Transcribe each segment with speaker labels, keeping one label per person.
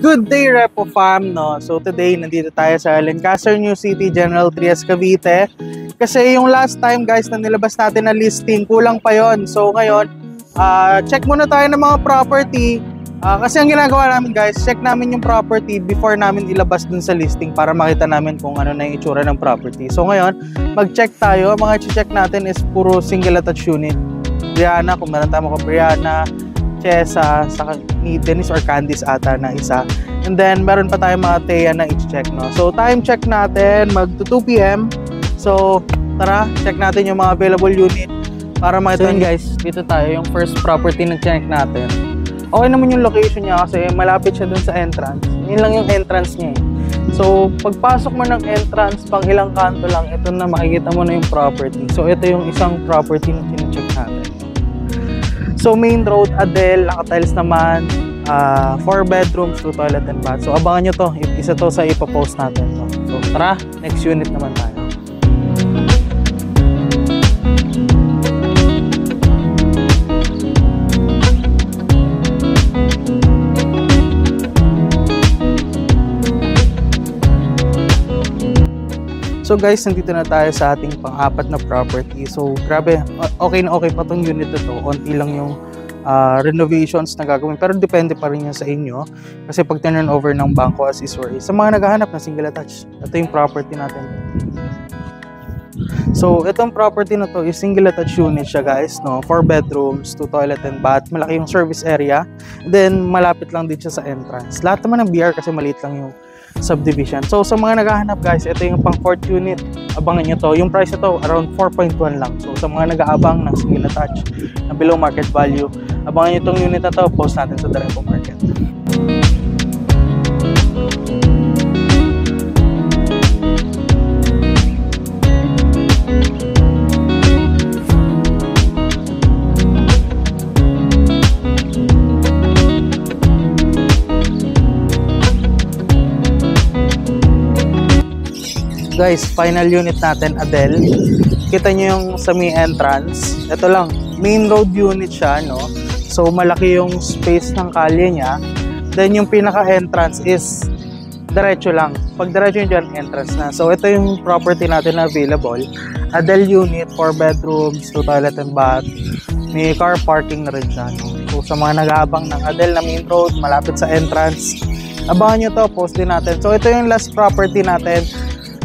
Speaker 1: Good day, Repo Fam, no? So today, nandito tayo sa Lancaster New City, General Trias, Cavite. Kasi yung last time, guys, na nilabas natin na listing, kulang pa yon. So ngayon, check muna tayo ng mga property. Kasi ang ginagawa namin, guys, check namin yung property before namin ilabas dun sa listing para makita namin kung ano na yung itsura ng property. So ngayon, mag-check tayo. Mga check natin is puro single attached unit. Brianna, kung meron tayo mga Brianna, Chesa, saka ni Dennis or Candice ata na isa. And then, meron pa tayong mga Thea na i-check, no? So, time check natin, mag 2 p.m. So, tara, check natin yung mga available unit para makita. So, guys, dito tayo, yung first property na check natin. Okay naman yung location niya kasi malapit siya dun sa entrance. Yun lang yung entrance niya eh. So, pagpasok mo ng entrance, pang ilang kanto lang, ito na makikita mo na yung property. So, ito yung isang property na chine-check natin. So, main road, Adel, naka-tiles naman, 4 bedrooms, 2 toilet and bath. So, abangan nyo to. Isa to sa ipapost natin. So, tara, next unit naman tayo. So guys, nandito na tayo sa ating pang-apat na property. So grabe, okay na okay pa tong unit na to. Onti lang yung renovations na gagawin. Pero depende pa rin yan sa inyo. Kasi pag turn over ng bangko as is or sa mga naghahanap ng single attached, ito yung property natin. So itong property na to is single attached unit siya, guys, no? 4 bedrooms, 2 toilet and bath. Malaki yung service area. Then malapit lang din siya sa entrance. Lahat naman ng BR kasi maliit lang yung subdivision. So sa mga naghahanap, guys, ito yung pang 4th unit. Abangan nyo to. Yung price ito around 4.1 lang. So sa mga nag-aabang ng single attached na below market value, abangan nyo itong unit na to. Post natin sa Repo Market. Guys, final unit natin, Adel. Kita nyo yung sa main entrance. Ito lang, main road unit siya, no? So, malaki yung space ng kalye niya. Then, yung pinaka-entrance is diretso lang. Pag diretso nyo dyan, entrance na. So, ito yung property natin na available. Adel unit, 4 bedrooms, 2 toilet and bath. May car parking na rin siya, no? So, sa mga nag-aabang ng Adel na main road, malapit sa entrance, abangan nyo to, post din natin. So, ito yung last property natin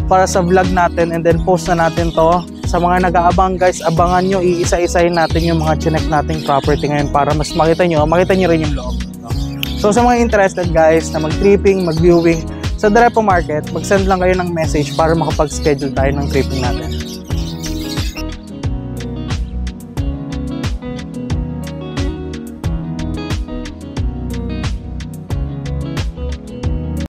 Speaker 1: para sa vlog natin, and then post na natin to. Sa mga nag-aabang, guys, abangan nyo, iisa-isahin natin yung mga chinek nating property ngayon para mas makita nyo rin yung loob. So sa mga interested, guys, na mag-tripping, mag-viewing sa Repo Market, mag-send lang kayo ng message para makapag-schedule tayo ng tripping natin.